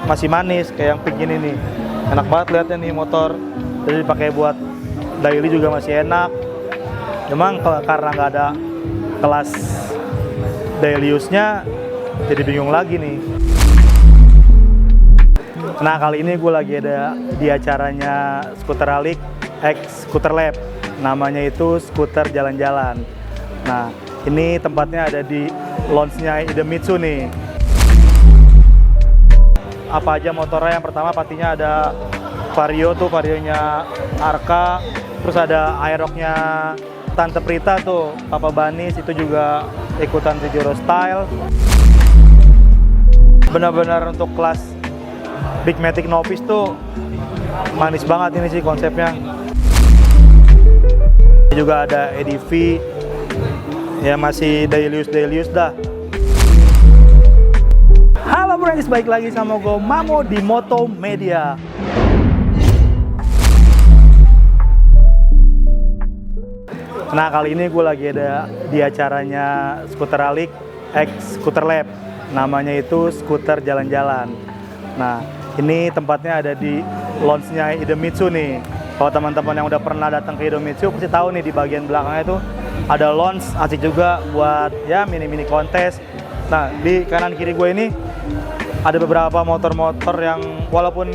masih manis kayak yang pink ini nih. Enak banget lihatnya nih motor. Jadi dipakai buat daily juga masih enak. Memang karena nggak ada kelas daily use-nya, jadi bingung lagi nih. Nah kali ini gue lagi ada di acaranya Skuter Alik X Skuter Lab. Namanya itu skuter jalan-jalan. Nah ini tempatnya ada di launch-nya Idemitsu nih. Apa aja motornya? Yang pertama pastinya ada Vario tuh, Varionya Arka. Terus ada Aerox-nya Tante Prita tuh, Papa Banis itu juga ikutan Sejuro Style. Benar-benar untuk kelas Big Matic Novice tuh manis banget ini sih konsepnya. Juga ada EDV, ya masih daily use dah. Halo friends, balik lagi sama gue Mamo di Moto Media. Nah kali ini gue lagi ada di acaranya Skuter Alik X Skuter Lab. Namanya itu skuter jalan-jalan. Nah ini tempatnya ada di launch-nya Idemitsu nih. Kalau teman-teman yang udah pernah datang ke Idemitsu pasti tahu nih di bagian belakangnya itu ada launch, asik juga buat ya mini-mini kontes. Nah di kanan kiri gue ini ada beberapa motor-motor yang walaupun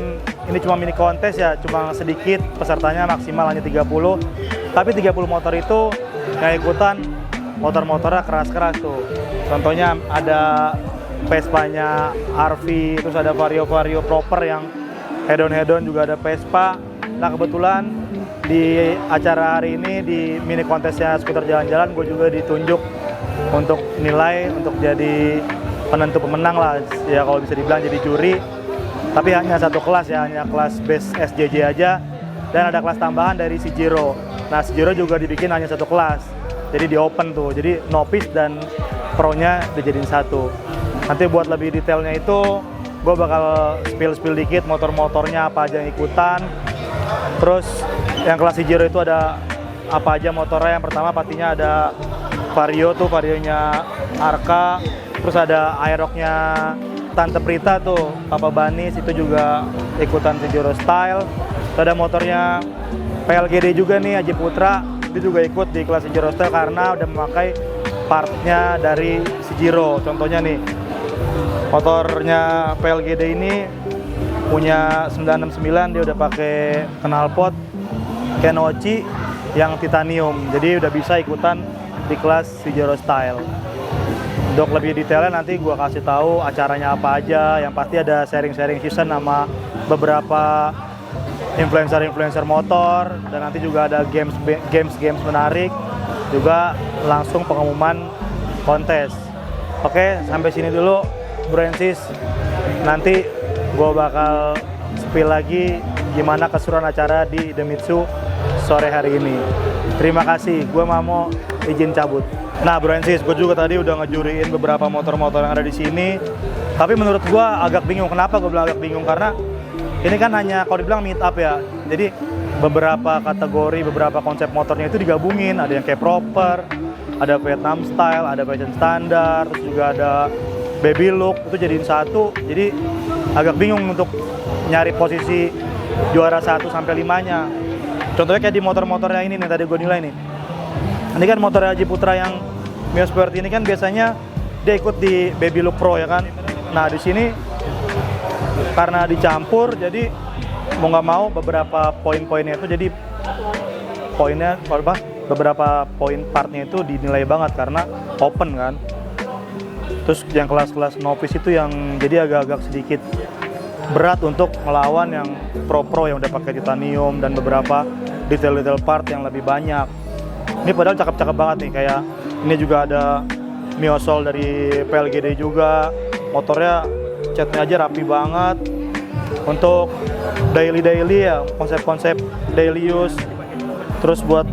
ini cuma mini kontes ya, cuma sedikit, pesertanya maksimal hanya 30. Tapi 30 motor itu yang ikutan motor-motornya keras-keras tuh. Contohnya ada Vespa-nya RV, terus ada Vario-Vario proper yang head-on juga ada Vespa. Nah kebetulan di acara hari ini di mini kontesnya skuter jalan-jalan gue juga ditunjuk untuk nilai, untuk jadi penentu pemenang lah ya, kalau bisa dibilang jadi juri. Tapi hanya satu kelas ya, hanya kelas base SJJ aja, dan ada kelas tambahan dari Sejuro. Nah Sejuro juga dibikin hanya satu kelas, jadi di open tuh, jadi novice dan pro-nya dijadiin satu. Nanti buat lebih detailnya itu gue bakal spill dikit motor-motornya apa aja yang ikutan. Terus yang kelas Sejuro itu ada apa aja motornya? Yang pertama pastinya ada Vario tuh, Varionya Arka. Terus ada Aerox-nya Tante Prita tuh, Papa Banis itu juga ikutan Sejuro Style. Terus ada motornya PLGD juga nih, Aji Putra. Itu juga ikut di kelas Sejuro Style karena udah memakai partnya dari Sejuro. Contohnya nih, motornya PLGD ini punya 969, dia udah pakai knalpot Kenochi yang titanium, jadi udah bisa ikutan di kelas Sejuro Style. Untuk lebih detailnya nanti gue kasih tahu acaranya apa aja. Yang pasti ada sharing season sama beberapa influencer motor, dan nanti juga ada games menarik, juga langsung pengumuman kontes. Oke, sampai sini dulu Francis. Nanti gue bakal spill lagi gimana keseruan acara di Idemitsu sore hari ini. Terima kasih, gue Mamo izin cabut. Nah Francis, gue juga tadi udah ngejuriin beberapa motor-motor yang ada di sini. Tapi menurut gue agak bingung. Kenapa gue bilang agak bingung? Karena ini kan hanya kalau dibilang meet up ya. Jadi beberapa kategori, beberapa konsep motornya itu digabungin. Ada yang kayak proper, ada Vietnam style, ada fashion standar, terus juga ada baby look, itu jadiin satu. Jadi agak bingung untuk nyari posisi juara 1 sampai 5-nya. Contohnya kayak di motor-motornya ini nih, tadi gue nilai nih. Ini kan motor Aji Putra yang Mio seperti ini kan biasanya dia ikut di Baby Look Pro ya kan. Nah di sini karena dicampur, jadi mau nggak mau beberapa poin-poinnya itu jadi poinnya apa? Beberapa poin partnya itu dinilai banget karena open kan. Terus yang kelas-kelas novice itu yang jadi agak-agak sedikit berat untuk melawan yang pro yang udah pakai titanium dan beberapa detail part yang lebih banyak. Ini padahal cakep-cakep banget nih, kayak ini juga ada Miosol dari PLGD juga. Motornya catnya aja rapi banget. Untuk daily ya, konsep-konsep daily use. Terus buat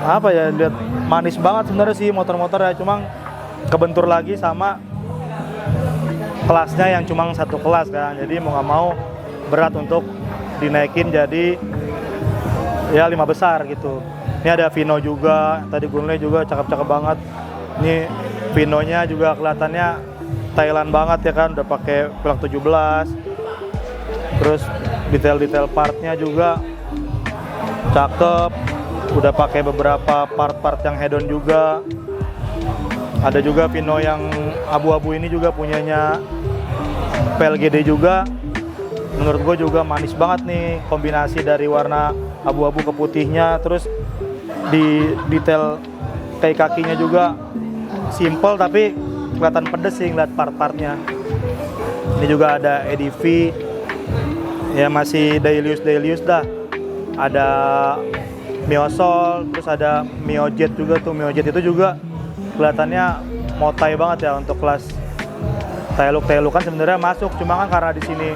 apa ya, lihat manis banget sebenarnya sih motor-motornya, cuma kebentur lagi sama kelasnya yang cuma satu kelas kan. Jadi mau nggak mau berat untuk dinaikin jadi ya 5 besar gitu. Ini ada Vino juga, tadi gue lihat juga cakep-cakep banget. Ini Vinonya juga kelihatannya detailan banget ya kan, udah pakai pelek 17. Terus detail-detail partnya juga cakep, udah pakai beberapa part-part yang head-on juga. Ada juga Vino yang abu-abu ini juga punyanya PLGD juga. Menurut gue juga manis banget nih, kombinasi dari warna abu-abu ke putihnya. Terus di detail kakinya juga simple tapi kelihatan pedes sih ngeliat part-partnya. Ini juga ada EDV, ya masih Dailius dah. Ada Miosol, terus ada Miojet juga tuh. Miojet itu juga kelihatannya motai banget ya untuk kelas Tailuk kan sebenarnya masuk, cuma kan karena di sini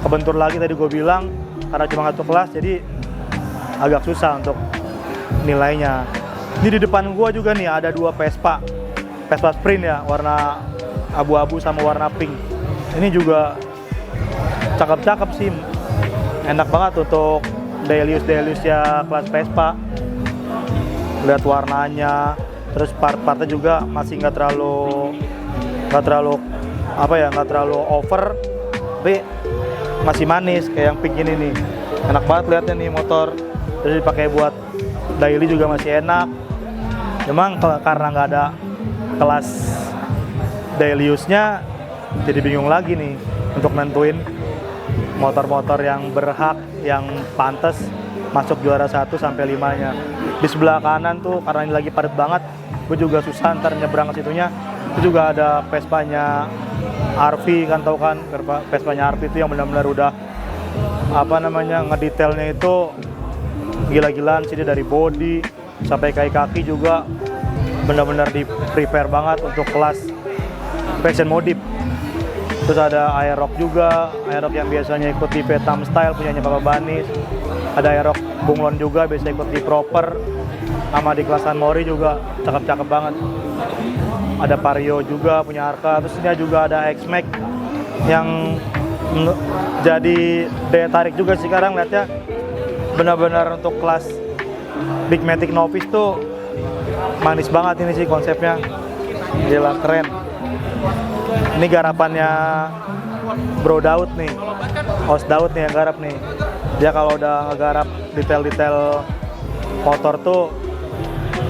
kebentur lagi tadi gue bilang karena cuma satu kelas jadi agak susah untuk nilainya. Ini di depan gue juga nih ada dua Vespa Sprint ya, warna abu-abu sama warna pink. Ini juga cakep-cakep sih, enak banget untuk Dailius ya kelas Vespa. Lihat warnanya, terus part-partnya juga masih nggak terlalu over, tapi masih manis kayak yang pink ini nih. Enak banget lihatnya nih motor. Terus dipakai buat daily juga masih enak. Memang karena nggak ada kelas Dailiusnya, jadi bingung lagi nih untuk nentuin motor-motor yang berhak, yang pantas masuk juara 1 sampai 5-nya. Di sebelah kanan tuh karena ini lagi padat banget, gue juga susah ntar nyebrang ke situnya. Itu juga ada Vespanya RV kan, tau kan Vespanya RV itu yang benar-benar udah ngedetailnya itu gila-gilaan sih, dari body sampai kaki juga benar-benar di prepare banget untuk kelas fashion modif. Terus ada Aerox juga, Aerox yang biasanya ikut di Vietnam Style punyanya Bapak Banis. Ada Aerox Bunglon juga biasa ikut di Proper, sama di kelas San Mori juga cakep-cakep banget. Ada Vario juga punya Arka. Terus ini juga ada X-Max yang jadi daya tarik juga sih sekarang lihatnya. Benar-benar untuk kelas Big Matic Novice tuh manis banget ini sih konsepnya. Gila, keren. Ini garapannya Bro Daud nih, Host Daud nih yang garap nih. Dia kalau udah ngegarap detail-detail motor tuh,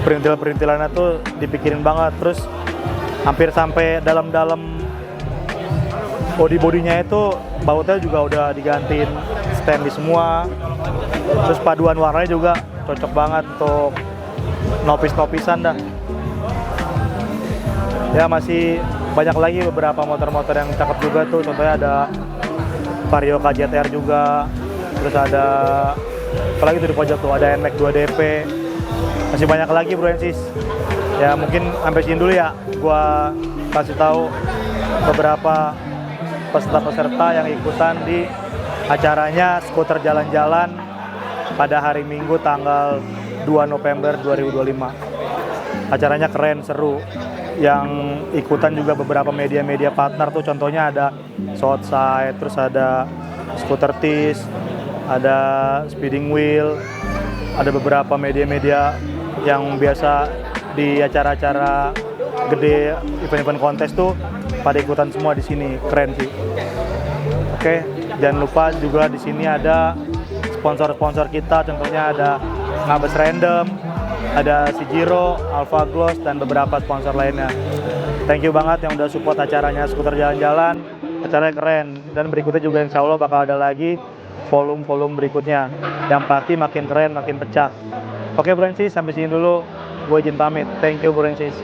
perintil-perintilannya tuh dipikirin banget. Terus hampir sampai dalam-dalam body-bodinya itu bautnya juga udah digantiin stainless semua. Terus paduan warnanya juga cocok banget untuk novice-novisan dah. Ya masih banyak lagi beberapa motor-motor yang cakep juga tuh. Contohnya ada Vario KZR juga. Terus ada apalagi tuh di pojok tuh ada NMAX 2DP. Masih banyak lagi bro Ensis. Ya mungkin sampai sini dulu ya. Gua kasih tahu beberapa peserta-peserta yang ikutan di acaranya skuter jalan-jalan pada hari Minggu tanggal 2 November 2025. Acaranya keren, seru. Yang ikutan juga beberapa media-media partner tuh, contohnya ada Southside, terus ada Scooter Tees, ada Speeding Wheel, ada beberapa media-media yang biasa di acara-acara gede, event-event kontes tuh pada ikutan semua di sini. Keren sih. Oke, jangan lupa juga di sini ada sponsor-sponsor kita, contohnya ada Ngabes Random, ada Sijiro, Alpha Gloss, dan beberapa sponsor lainnya. Thank you banget yang udah support acaranya skuter jalan-jalan. Acaranya keren, dan berikutnya juga insya Allah bakal ada lagi volume-volume berikutnya. Yang pasti makin keren, makin pecah. Oke Bro Ensis, sampai sini dulu. Gue izin pamit. Thank you Bro Ensis.